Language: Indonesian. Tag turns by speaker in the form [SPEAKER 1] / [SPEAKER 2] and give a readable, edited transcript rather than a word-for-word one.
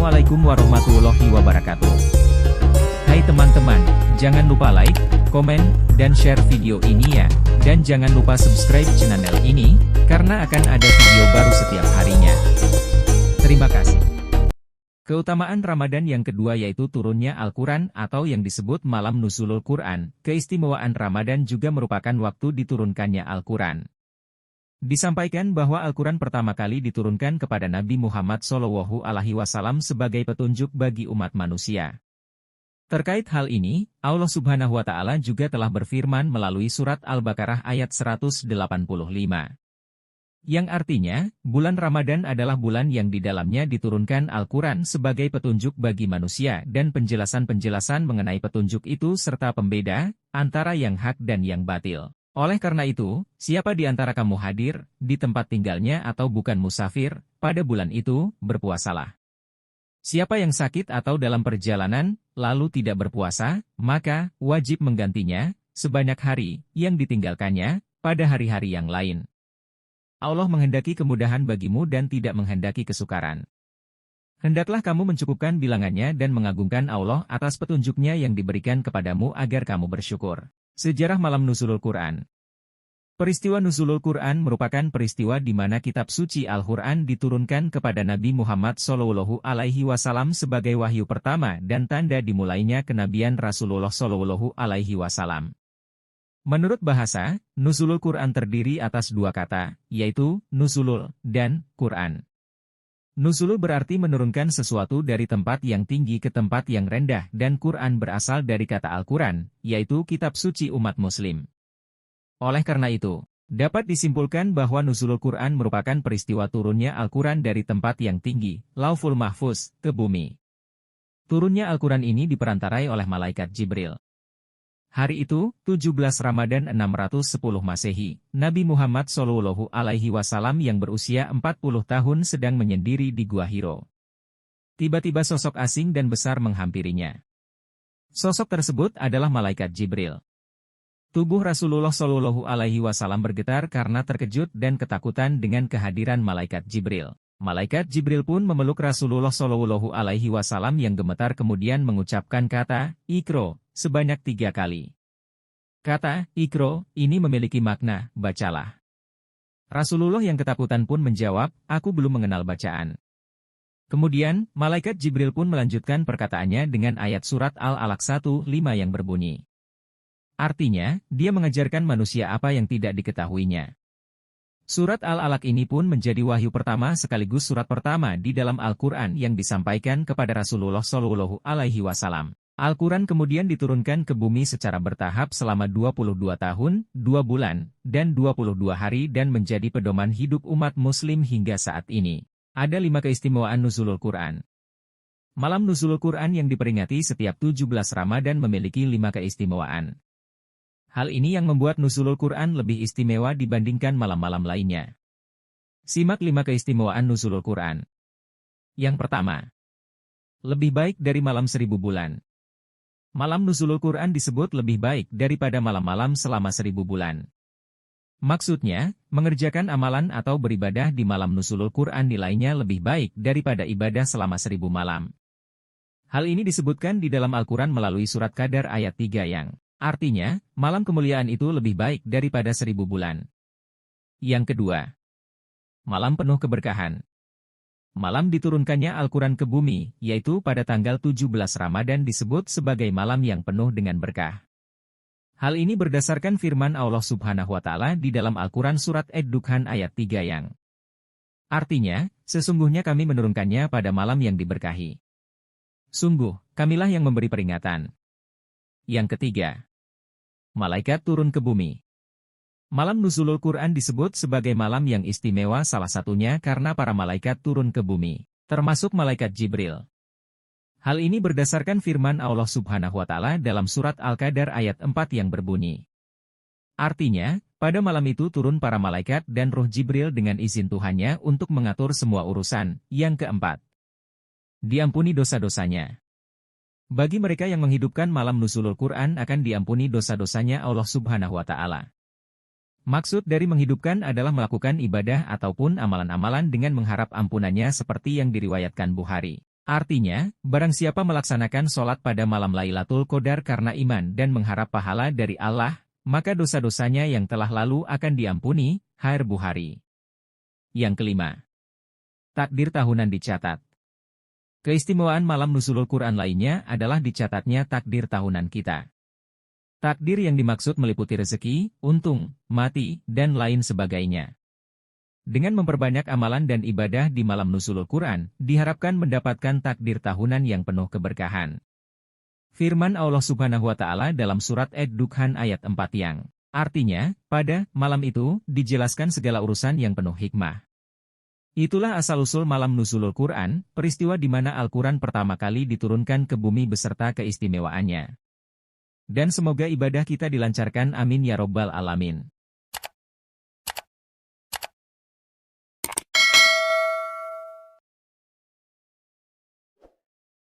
[SPEAKER 1] Assalamualaikum warahmatullahi wabarakatuh. Hai teman-teman, jangan lupa like, komen, dan share video ini ya. Dan jangan lupa subscribe channel ini, karena akan ada video baru setiap harinya. Terima kasih. Keutamaan Ramadan yang kedua yaitu turunnya Al-Quran atau yang disebut malam nuzulul Quran. Keistimewaan Ramadan juga merupakan waktu diturunkannya Al-Quran. Disampaikan bahwa Al-Quran pertama kali diturunkan kepada Nabi Muhammad SAW sebagai petunjuk bagi umat manusia. Terkait hal ini, Allah Subhanahu wa Ta'ala juga telah berfirman melalui surat Al-Baqarah ayat 185. Yang artinya, bulan Ramadan adalah bulan yang di dalamnya diturunkan Al-Quran sebagai petunjuk bagi manusia dan penjelasan-penjelasan mengenai petunjuk itu serta pembeda antara yang hak dan yang batil. Oleh karena itu, siapa di antara kamu hadir di tempat tinggalnya atau bukan musafir, pada bulan itu, berpuasalah. Siapa yang sakit atau dalam perjalanan, lalu tidak berpuasa, maka wajib menggantinya, sebanyak hari yang ditinggalkannya, pada hari-hari yang lain. Allah menghendaki kemudahan bagimu dan tidak menghendaki kesukaran. Hendaklah kamu mencukupkan bilangannya dan mengagungkan Allah atas petunjuknya yang diberikan kepadamu agar kamu bersyukur. Sejarah malam nuzulul Quran. Peristiwa nuzulul Quran merupakan peristiwa di mana kitab suci Al-Quran diturunkan kepada Nabi Muhammad SAW sebagai wahyu pertama dan tanda dimulainya kenabian Rasulullah SAW. Menurut bahasa, nuzulul Quran terdiri atas dua kata, yaitu nuzulul dan Quran. Nuzulul berarti menurunkan sesuatu dari tempat yang tinggi ke tempat yang rendah dan Quran berasal dari kata Al-Quran, yaitu kitab suci umat muslim. Oleh karena itu, dapat disimpulkan bahwa nuzulul Quran merupakan peristiwa turunnya Al-Quran dari tempat yang tinggi, Lauful Mahfuz, ke bumi. Turunnya Al-Quran ini diperantarai oleh malaikat Jibril. Hari itu, 17 Ramadan 610 Masehi, Nabi Muhammad SAW yang berusia 40 tahun sedang menyendiri di Gua Hiro. Tiba-tiba sosok asing dan besar menghampirinya. Sosok tersebut adalah malaikat Jibril. Tubuh Rasulullah SAW bergetar karena terkejut dan ketakutan dengan kehadiran malaikat Jibril. Malaikat Jibril pun memeluk Rasulullah SAW yang gemetar kemudian mengucapkan kata, Iqra, sebanyak 3 kali. Kata, Iqra, ini memiliki makna, bacalah. Rasulullah yang ketakutan pun menjawab, aku belum mengenal bacaan. Kemudian, malaikat Jibril pun melanjutkan perkataannya dengan ayat surat Al-Alaq 1:5 yang berbunyi. Artinya, dia mengajarkan manusia apa yang tidak diketahuinya. Surat Al-Alaq ini pun menjadi wahyu pertama sekaligus surat pertama di dalam Al-Quran yang disampaikan kepada Rasulullah SAW. Al-Quran kemudian diturunkan ke bumi secara bertahap selama 22 tahun, 2 bulan, dan 22 hari dan menjadi pedoman hidup umat muslim hingga saat ini. Ada 5 keistimewaan nuzulul Quran. Malam nuzulul Quran yang diperingati setiap 17 Ramadan memiliki 5 keistimewaan. Hal ini yang membuat nuzulul Quran lebih istimewa dibandingkan malam-malam lainnya. Simak 5 keistimewaan nuzulul Quran. Yang pertama, lebih baik dari malam 1000 bulan. Malam nuzulul Quran disebut lebih baik daripada malam-malam selama 1000 bulan. Maksudnya, mengerjakan amalan atau beribadah di malam nuzulul Quran nilainya lebih baik daripada ibadah selama 1000 malam. Hal ini disebutkan di dalam Al-Quran melalui surat Qadar ayat 3 yang artinya, malam kemuliaan itu lebih baik daripada 1000 bulan. Yang kedua, malam penuh keberkahan. Malam diturunkannya Al-Quran ke bumi, yaitu pada tanggal 17 Ramadan disebut sebagai malam yang penuh dengan berkah. Hal ini berdasarkan firman Allah Subhanahu wa Ta'ala di dalam Al-Quran surat Ad-Dukhan ayat 3 yang artinya, sesungguhnya kami menurunkannya pada malam yang diberkahi. Sungguh, kamilah yang memberi peringatan. Yang ketiga, malaikat turun ke bumi. Malam nuzulul Quran disebut sebagai malam yang istimewa salah satunya karena para malaikat turun ke bumi, termasuk malaikat Jibril. Hal ini berdasarkan firman Allah Subhanahu wa Ta'ala dalam surat Al-Qadar ayat 4 yang berbunyi. Artinya, pada malam itu turun para malaikat dan roh Jibril dengan izin Tuhannya untuk mengatur semua urusan. Yang keempat, diampuni dosa-dosanya. Bagi mereka yang menghidupkan malam nuzulul Quran akan diampuni dosa-dosanya Allah Subhanahu wa Ta'ala. Maksud dari menghidupkan adalah melakukan ibadah ataupun amalan-amalan dengan mengharap ampunannya seperti yang diriwayatkan Bukhari. Artinya, barang siapa melaksanakan sholat pada malam Lailatul Qadar karena iman dan mengharap pahala dari Allah, maka dosa-dosanya yang telah lalu akan diampuni. Sahih Bukhari. Yang kelima, takdir tahunan dicatat. Keistimewaan malam nuzulul Quran lainnya adalah dicatatnya takdir tahunan kita. Takdir yang dimaksud meliputi rezeki, untung, mati, dan lain sebagainya. Dengan memperbanyak amalan dan ibadah di malam nuzulul Quran, diharapkan mendapatkan takdir tahunan yang penuh keberkahan. Firman Allah Subhanahu wa Ta'ala dalam surat Ad-Dukhan ayat 4 yang artinya, pada malam itu dijelaskan segala urusan yang penuh hikmah. Itulah asal-usul malam nuzulul Quran, peristiwa di mana Al-Quran pertama kali diturunkan ke bumi beserta keistimewaannya. Dan semoga ibadah kita dilancarkan, amin ya robbal alamin.